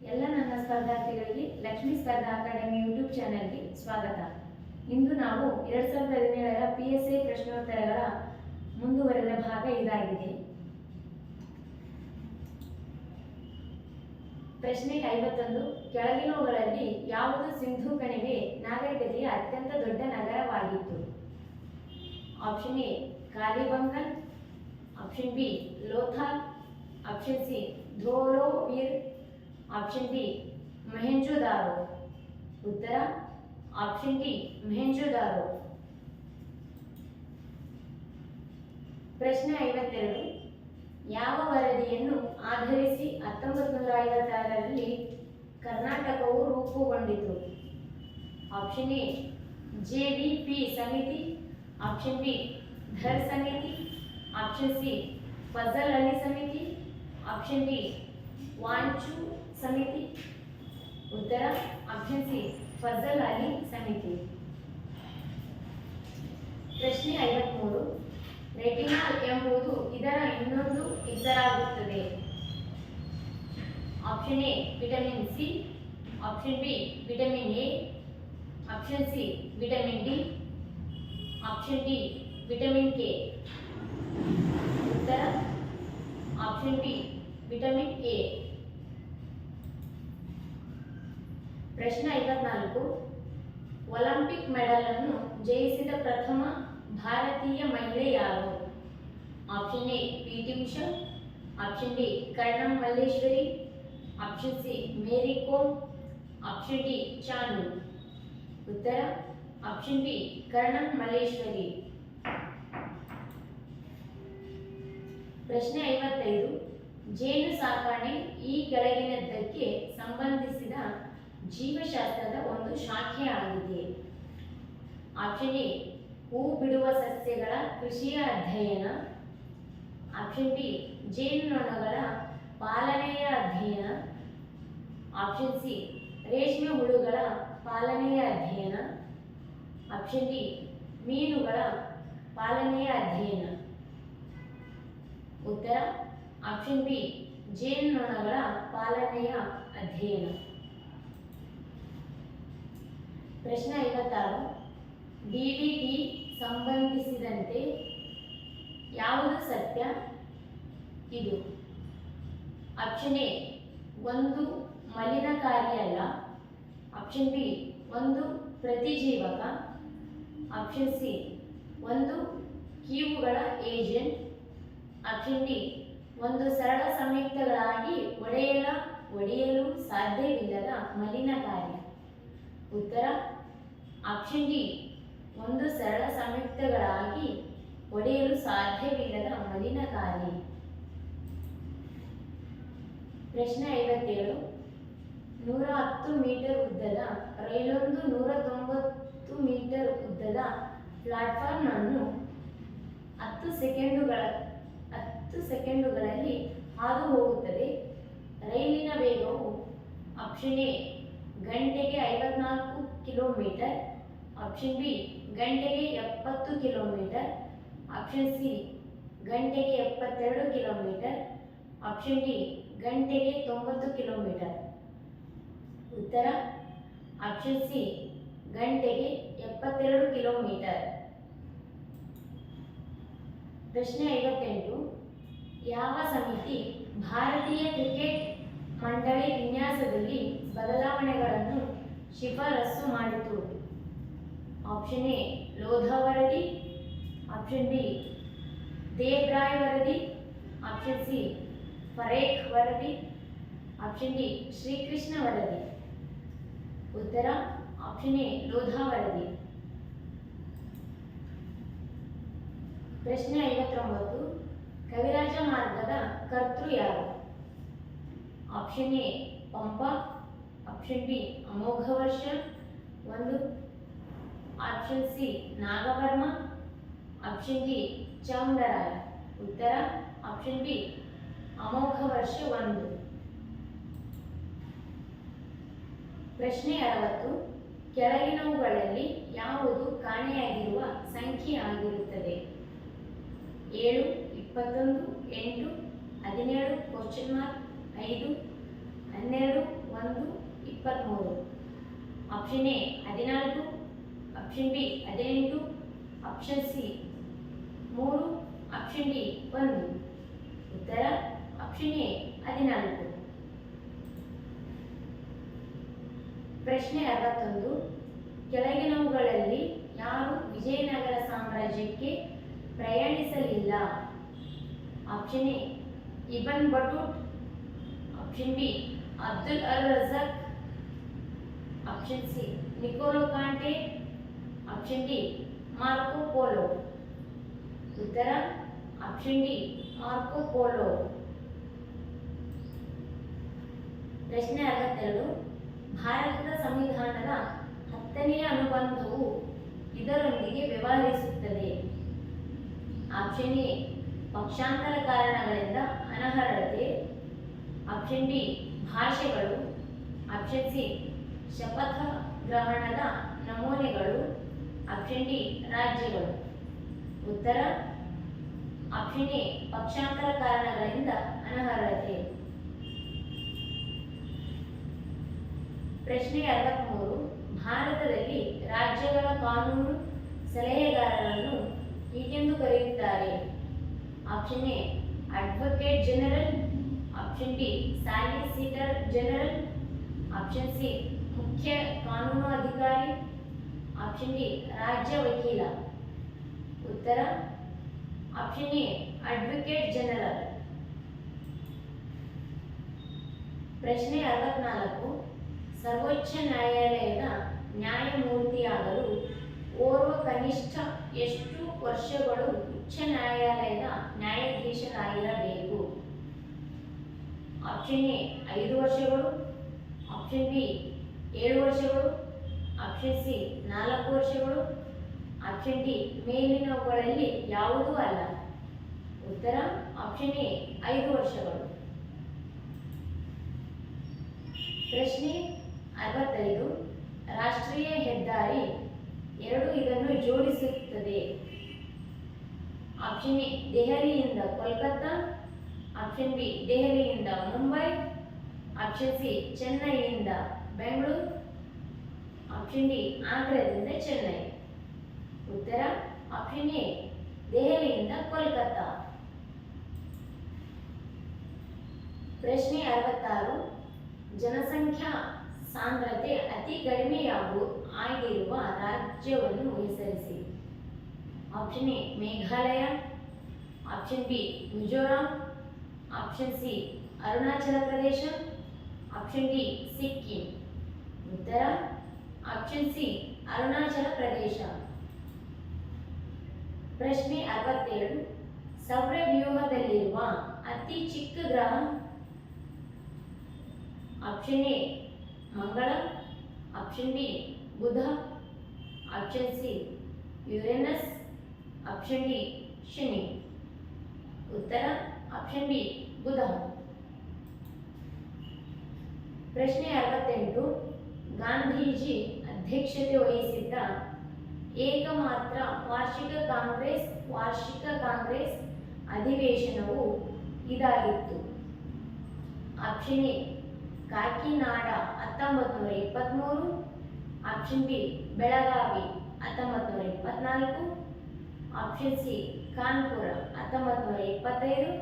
ಎಲ್ಲ ನನ್ನ ಸ್ಪರ್ಧಾರ್ಥಿಗಳಿಗೆ ಲಕ್ಷ್ಮೀ ಸ್ಪರ್ಧಾ ಅಕಾಡೆಮಿ ಯೂಟ್ಯೂಬ್ ಚಾನೆಲ್ಗೆ ಸ್ವಾಗತ. ಇಂದು ನಾವು 2017ರ PSI ಪ್ರಶ್ನೋತ್ತರಗಳ ಮುಂದುವರೆದ ಭಾಗ ಇದಾಗಿದೆ. ಪ್ರಶ್ನೆ 51. ಕೆಳಗಿನವುಗಳಲ್ಲಿ ಯಾವುದು ಸಿಂಧೂ ಕಣಿವೆ ನಾಗರಿಕತೆಯ ಅತ್ಯಂತ ದೊಡ್ಡ ನಗರವಾಗಿತ್ತು? Option A Kalibangan, option B Lothal, option C Dholavira, option D Mohenjodaro. ಉತ್ತರ ಆಪ್ಷನ್ ಡಿ ಮೊಹೆಂಜೊದಾರೋ. ಪ್ರಶ್ನೆ 52. ಯಾವ ವರದಿಯನ್ನು ಆಧರಿಸಿ 1956ರಲ್ಲಿ ಕರ್ನಾಟಕವು ರೂಪುಗೊಂಡಿತು? ಆಪ್ಷನ್ ಎ JVP ಸಮಿತಿ, ಆಪ್ಷನ್ ಬಿ ಧರ್ ಸಮಿತಿ, ಆಪ್ಷನ್ ಸಿ ಫಜಲ್ ಅಲಿ ಸಮಿತಿ, ಆಪ್ಷನ್ ಡಿ ವಾಂಚು ಸಮಿತಿ. ಉತ್ತರ ಆಪ್ಷನ್ ಸಿ ಫಜಲ್ ಅಲಿ ಸಮಿತಿ. ಪ್ರಶ್ನೆ 53. ರೆಟಿನಾಲ್ ಎಂಬುದು ಇದರ ಇನ್ನೊಂದು ಹೆಸರಾಗುತ್ತದೆ. Option A vitamin C, option B vitamin A, option C vitamin D, option D vitamin K. ಉತ್ತರ ಆಪ್ಷನ್ ಬಿ ವಿಟಮಿನ್ ಎ. ಪ್ರಶ್ನೆ 54. ಒಲಿಂಪಿಕ್ ಮೆಡಲ್ ಅನ್ನು ಜಯಿಸಿದ ಪ್ರಥಮ ಭಾರತೀಯ ಮಹಿಳೆ ಯಾರು? Option A PT Usha, option B Karnam Malleswari, option C Mary Kom, option D Chanu. ಉತ್ತರ option B Karnam Malleswari. ಪ್ರಶ್ನೆ 55. ಜೇನು ಸಾಕಣೆ ಈ ಕೆಳಗಿನದ್ದಕ್ಕೆ ಸಂಬಂಧಿಸಿದ ಜೀವಶಾಸ್ತ್ರದ ಒಂದು ಶಾಖೆಯಾಗಿದೆ. ಆಪ್ಷನ್ ಎ ಹೂ ಬಿಡುವ ಸಸ್ಯಗಳ ಕೃಷಿಯ ಅಧ್ಯಯನ, ಆಪ್ಷನ್ ಬಿ ಜೇನುನೊಣಗಳ ಪಾಲನೆಯ ಅಧ್ಯಯನ, ಆಪ್ಷನ್ ಸಿ ರೇಷ್ಮೆ ಹುಳುಗಳ ಪಾಲನೆಯ ಅಧ್ಯಯನ, ಆಪ್ಷನ್ ಡಿ ಮೀನುಗಳ ಪಾಲನೆಯ ಅಧ್ಯಯನ. ಉತ್ತರ ಆಪ್ಷನ್ ಬಿ ಜೇನುನೊಣಗಳ ಪಾಲನೆಯ ಅಧ್ಯಯನ. ಪ್ರಶ್ನೆ 56. DDT ಸಂಬಂಧಿಸಿದಂತೆ ಯಾವುದು ಸತ್ಯ? ಇದು ಆಪ್ಷನ್ ಎ ಒಂದು ಮಲಿನಕಾರಿಯಲ್ಲ, ಆಪ್ಷನ್ ಬಿ ಒಂದು ಪ್ರತಿಜೀವಕ, ಆಪ್ಷನ್ ಸಿ ಒಂದು ಕೀವುಗಳ ಏಜೆಂಟ್, ಆಪ್ಷನ್ ಡಿ ಒಂದು ಸರಳ ಸಂಯುಕ್ತಗಳಾಗಿ ಒಡೆಯಲು ಸಾಧ್ಯವಿಲ್ಲದ ಮಲಿನಕಾರಿ. ಉತ್ತರ ಆಪ್ಷನ್ ಡಿ ಒಂದು ಸರಳ ಸಂಯುಕ್ತಗಳಾಗಿ ಒಡೆಯಲು ಸಾಧ್ಯವಿಲ್ಲದ ಮಲಿನಕಾರಿ. ಪ್ರಶ್ನೆ 57. 110 ಮೀಟರ್ ಉದ್ದದ ರೈಲೊಂದು 190 ಮೀಟರ್ ಉದ್ದದ ಪ್ಲಾಟ್ಫಾರ್ಮ್ ಅನ್ನು 10 ಸೆಕೆಂಡುಗಳಲ್ಲಿ ಹಾದು ಹೋಗುತ್ತದೆ. ರೈಲಿನ ವೇಗವು ಆಪ್ಷನ್ ಎ ಗಂಟೆಗೆ 54 ಕಿಲೋಮೀಟರ್, ಆಪ್ಷನ್ ಬಿ ಗಂಟೆಗೆ 70 ಕಿಲೋಮೀಟರ್, ಆಪ್ಷನ್ ಸಿ ಗಂಟೆಗೆ 72 ಕಿಲೋಮೀಟರ್, ಆಪ್ಷನ್ ಡಿ ಗಂಟೆಗೆ 90 ಕಿಲೋಮೀಟರ್. ಉತ್ತರ ಆಪ್ಷನ್ ಸಿ ಗಂಟೆಗೆ 72 ಕಿಲೋಮೀಟರ್. ಪ್ರಶ್ನೆ 58. ಯಾವ ಸಮಿತಿ ಭಾರತೀಯ ಕ್ರಿಕೆಟ್ ಮಂಡಳಿ ವಿನ್ಯಾಸದಲ್ಲಿ ಬದಲಾವಣೆಗಳನ್ನು ಶಿಫಾರಸು ಮಾಡಿತು? ಆಪ್ಷನ್ ಎ ಲೋಧಾ ವರದಿ, ಆಪ್ಷನ್ ಬಿ ದೇಬ್ರಾಯ್ ವರದಿ, ಆಪ್ಷನ್ ಸಿ ಪರೇಖ್ ವರದಿ, ಆಪ್ಷನ್ ಡಿ ಶ್ರೀಕೃಷ್ಣ ವರದಿ. ಉತ್ತರ ಆಪ್ಷನ್ ಎ ಲೋಧಾ ವರದಿ. ಪ್ರಶ್ನೆ 59. ಕವಿರಾಜ ಮಾರ್ಗದ ಕರ್ತೃ ಯಾರು? Option A Pampa, option B Amogha Varsha 1, option C Nagavarma, option D Chamundaraya. ಉತ್ತರ ಆಪ್ಷನ್ ಬಿ ಅಮೋಘ ವರ್ಷ 1. ಪ್ರಶ್ನೆ 60. ಕೆಳಗಿನವುಗಳಲ್ಲಿ ಯಾವುದು ಕಾಣೆಯಾಗಿರುವ ಸಂಖ್ಯೆ ಆಗಿರುತ್ತದೆ? 7, 21, 8, 17 ? 5, 12, 23, option A 14, option B 18, option C 3, option D 1. ಉತ್ತರ ಆಪ್ಷನ್ ಎ 14. ಪ್ರಶ್ನೆ 61, ಕೆಳಗಿನವುಗಳಲ್ಲಿ ಯಾರು ವಿಜಯನಗರ ಸಾಮ್ರಾಜ್ಯಕ್ಕೆ ಪ್ರಯಾಣಿಸಲಿಲ್ಲ? Option A Ibn Battuta, option B Abdul al Razzaq, option C Niccolo Conti, option D Marco Polo. ಉತ್ತರ ಆಪ್ಷನ್ ಡಿ ಮಾರ್ಕೋ ಪೋಲೋ. ಪ್ರಶ್ನೆ 62, ಭಾರತದ ಸಂವಿಧಾನದ 10ನೇ ಅನುಬಂಧವು ಇದರೊಂದಿಗೆ ವ್ಯವಹರಿಸುತ್ತದೆ. ಆಪ್ಷನ್ ಎ ಪಕ್ಷಾಂತರ ಕಾರಣಗಳಿಂದ ಅನರ್ಹತೆ, ಆಪ್ಷನ್ ಬಿ ಭಾಷೆಗಳು, ಆಪ್ಷನ್ ಸಿ ಶಪಥ ಗ್ರಹಣದ ನಮೂನೆಗಳು, ಆಪ್ಷನ್ ಡಿ ರಾಜ್ಯಗಳು. ಉತ್ತರ ಆಪ್ಷನ್ ಎ ಪಕ್ಷಾಂತರ ಕಾರಣಗಳಿಂದ ಅನರ್ಹತೆ. ಪ್ರಶ್ನೆ 63, ಭಾರತದಲ್ಲಿ ರಾಜ್ಯಗಳ ಕಾನೂನು ಸಲಹೆಗಾರರನ್ನು ಹೀಗೆಂದು ಕರೆಯುತ್ತಾರೆ. Option A advocate general, option B solicitor general, option C ಮುಖ್ಯ ಕಾನೂನು ಅಧಿಕಾರಿ, ಆಪ್ಷನ್ ಡಿ ರಾಜ್ಯ ವಕೀಲ. ಉತ್ತರ ಆಪ್ಷನ್ ಎ ಅಡ್ವೊಕೇಟ್ ಜನರಲ್. ಪ್ರಶ್ನೆ 64, ಸರ್ವೋಚ್ಚ ನ್ಯಾಯಾಲಯದ ನ್ಯಾಯಮೂರ್ತಿಯಾಗಲು ಓರ್ವ ಕನಿಷ್ಠ ಎಷ್ಟು ವರ್ಷಗಳು ಉಚ್ಚ ನ್ಯಾಯಾಲಯದ ನ್ಯಾಯಾಧೀಶರಾಗಿರಬೇಕು? ಆಪ್ಷನ್ ಎ 5 ವರ್ಷಗಳು, ಆಪ್ಷನ್ ಬಿ 7 ವರ್ಷಗಳು, ಆಪ್ಷನ್ ಸಿ 4 ವರ್ಷಗಳು, ಆಪ್ಷನ್ ಡಿ ಮೇಲಿನವುಗಳಲ್ಲಿ ಯಾವುದೂ ಅಲ್ಲ. ಉತ್ತರ ಆಪ್ಷನ್ ಎ 5 ವರ್ಷಗಳು. ಪ್ರಶ್ನೆ 65, ರಾಷ್ಟ್ರೀಯ ಹೆದ್ದಾರಿ 2 ಇದನ್ನು ಜೋಡಿಸುತ್ತದೆ. ಆಪ್ಷನ್ ಎ ದೆಹಲಿಯಿಂದ ಕೋಲ್ಕತ್ತಾ, ಆಪ್ಷನ್ ಬಿ ದೆಹಲಿಯಿಂದ ಮುಂಬೈ, ಆಪ್ಷನ್ ಸಿ ಚೆನ್ನೈಯಿಂದ ಬೆಂಗಳೂರು, ಆಪ್ಷನ್ ಡಿ ಆಗ್ರಾದಿಂದ ಚೆನ್ನೈ. ಉತ್ತರ ಆಪ್ಷನ್ ಎ ದೆಹಲಿಯಿಂದ ಕೋಲ್ಕತ್ತಾ. ಪ್ರಶ್ನೆ 66, ಜನಸಂಖ್ಯಾ ಸಾಂದ್ರತೆ ಅತಿ ಕಡಿಮೆಯಾಗಿರುವ ರಾಜ್ಯವನ್ನು ಹೆಸರಿಸಿ. Option A Meghalaya, option B Mizoram, option C Arunachal Pradesh, option D Sikkim. ಉತ್ತರ ಆಪ್ಷನ್ ಸಿ ಅರುಣಾಚಲ ಪ್ರದೇಶ. ಪ್ರಶ್ನೆ 67, ಸೌರವ್ಯೂಹದಲ್ಲಿರುವ ಅತಿ ಚಿಕ್ಕ ಗ್ರಹ. ಆಪ್ಷನ್ ಎ ಮಂಗಳ, ಆಪ್ಷನ್ ಬಿ ಬುಧ, option C Uranus, option D ಶನಿ. ಉತ್ತರ ಆಪ್ಷನ್ ಬಿ ಬುಧ. ಪ್ರಶ್ನೆ 68, ಗಾಂಧೀಜಿ ಅಧ್ಯಕ್ಷತೆ ವಹಿಸಿದ್ದ ಏಕಮಾತ್ರ ವಾರ್ಷಿಕ ಕಾಂಗ್ರೆಸ್ ಅಧಿವೇಶನವು ಇದಾಗಿತ್ತು. Option A Kakinada 1923, option B Belagavi 1924, option C Kanpur 1925,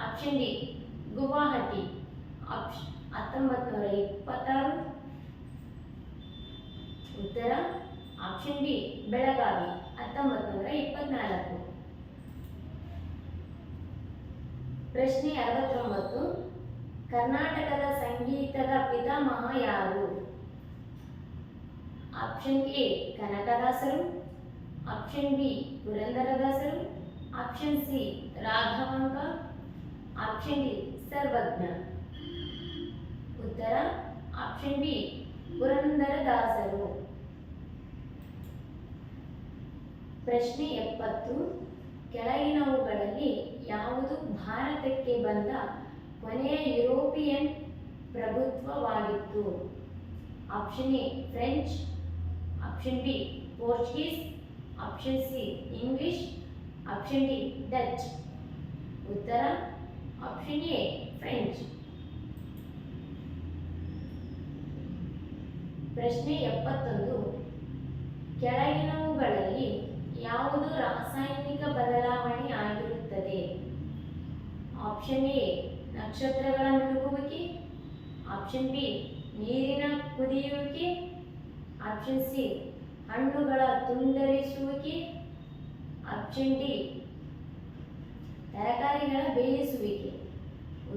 option D Guwahati 1926. ಉತ್ತರ ಆಪ್ಷನ್ ಬಿ ಬೆಳಗಾವಿ 1924. ಪ್ರಶ್ನೆ 69, ಕರ್ನಾಟಕದ ಸಂಗೀತದ ಪಿತಾಮಹ ಯಾರು? ಆಪ್ಷನ್ ಎ ಕನಕದಾಸರು, ಆಪ್ಷನ್ ಬಿ ಪುರಂದರದಾಸರು, option C Raghavanka, option D Sarvajna. ಉತ್ತರ ಆಪ್ಷನ್ ಬಿ ಪುರಂದರದಾಸರು. ಪ್ರಶ್ನೆ 70, ಕೆಳಗಿನವುಗಳಲ್ಲಿ ಯಾವುದು ಭಾರತಕ್ಕೆ ಬಂದ ಕೊನೆಯ ಯುರೋಪಿಯನ್ ಪ್ರಭುತ್ವವಾಗಿತ್ತು? Option A French, option B Portuguese, option C English, option D Dutch. ಉತ್ತರ ಆಪ್ಷನ್ ಎ ಫ್ರೆಂಚ್. ಪ್ರಶ್ನೆ 71. ಕೆಳಗಿನವುಗಳಲ್ಲಿ ಯಾವುದು ರಾಸಾಯನಿಕ ಬದಲಾವಣೆ ಆಗಿರುತ್ತದೆ? ಆಪ್ಷನ್ ಎ ನಕ್ಷತ್ರಗಳ ಮಿನುಗುವಿಕೆ, ಆಪ್ಷನ್ ಬಿ ನೀರಿನ ಕುದಿಯುವಿಕೆ, ಆಪ್ಷನ್ ಸಿ ಹಣ್ಣುಗಳ ತುಂಡರಿಸುವಿಕೆ, ಆಪ್ಷನ್ ಡಿ ತರಕಾರಿಗಳ ಬೇಯಿಸುವಿಕೆ.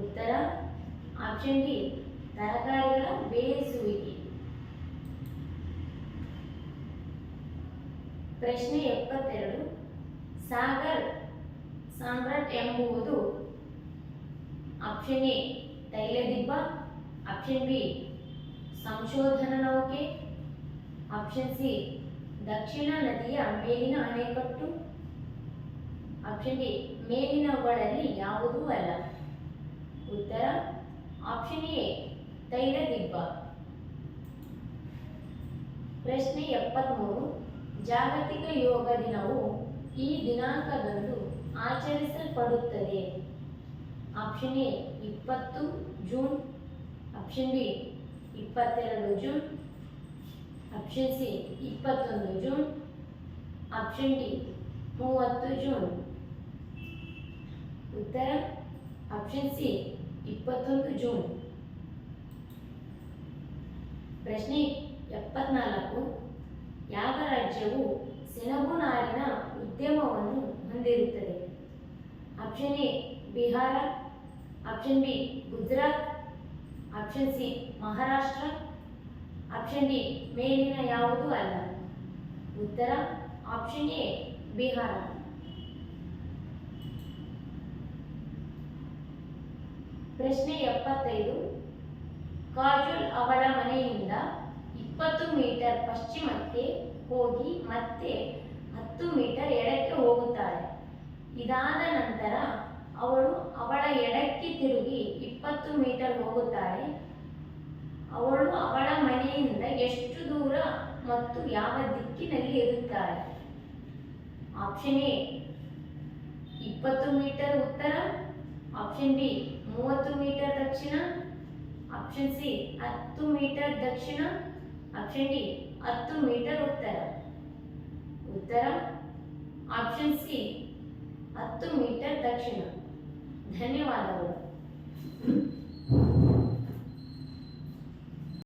ಉತ್ತರ ಆಪ್ಷನ್ ಡಿ ತರಕಾರಿಗಳ ಬೇಯಿಸುವಿಕೆ. ಪ್ರಶ್ನೆ 72. ಸಾಗರ್ ಸಾಮ್ರಾಟ್ ಎಂಬುದು ಆಪ್ಷನ್ ಎ ತೈಲದಿಬ್ಬ, ಆಪ್ಷನ್ ಬಿ ಸಂಶೋಧನಾ ನೌಕೆ, ಆಪ್ಷನ್ ಸಿ ದಕ್ಷಿಣ ನದಿಯ ಮೇಲಿನ ಅಣೆಕಟ್ಟು, ಆಪ್ಷನ್ ಡಿ ಮೇಲಿನವುಗಳಲ್ಲಿ ಯಾವುದೂ ಅಲ್ಲ. ಉತ್ತರ ಆಪ್ಷನ್ ಎ ತೈಲದಿಬ್ಬ. ಪ್ರಶ್ನೆ 73. ಜಾಗತಿಕ ಯೋಗ ದಿನವು ಈ ದಿನಾಂಕದಂದು ಆಚರಿಸಲ್ಪಡುತ್ತದೆ? Option A 20 June, option B 22 June, option C 21 June, option D 30 June. ಉತ್ತರ ಆಪ್ಷನ್ ಸಿ 21 ಜೂನ್. ಪ್ರಶ್ನೆ 74. ಯಾವ ರಾಜ್ಯವು ಸೆಣಬು ನಾರಿನ ಉದ್ಯಮವನ್ನು ಹೊಂದಿರುತ್ತದೆ? Option A Bihar, option B Gujarat, option C Maharashtra, option D ಮೇಲಿನ ಯಾವುದೂ ಅಲ್ಲ. ಉತ್ತರ ಆಪ್ಷನ್ ಎ ಬಿಹಾರ. ಪ್ರಶ್ನೆ 75. ಕಾಜೋಲ್ ಅವಳ ಮನೆಯಿಂದ 20 ಮೀಟರ್ ಪಶ್ಚಿಮಕ್ಕೆ ಹೋಗಿ ಮತ್ತೆ 10 ಮೀಟರ್ ಎಡಕ್ಕೆ ಹೋಗುತ್ತಾಳೆ. ಇದಾದ ನಂತರ ಅವಳು ಅವಳ ಎಡಕ್ಕೆ ತಿರುಗಿ 20 ಮೀಟರ್ ಹೋಗುತ್ತಾಳೆ. ಅವಳು ಅವಳ ಮನೆಯಿಂದ ಎಷ್ಟು ದೂರ ಮತ್ತು ಯಾವ ದಿಕ್ಕಿನಲ್ಲಿ ಇರುತ್ತಾಳೆ? ಆಪ್ಷನ್ ಎ 20 ಮೀಟರ್ ಉತ್ತರ, ಆಪ್ಷನ್ ಬಿ 30 ಮೀಟರ್ ದಕ್ಷಿಣ, ಆಪ್ಷನ್ ಸಿ 10 ಮೀಟರ್ ದಕ್ಷಿಣ, ಆಪ್ಷನ್ ಡಿ 10 ಮೀಟರ್ ಉತ್ತರ. ಉತ್ತರ ಆಪ್ಷನ್ ಸಿ 10 ಮೀಟರ್ ದಕ್ಷಿಣ. ಧನ್ಯವಾದಗಳು.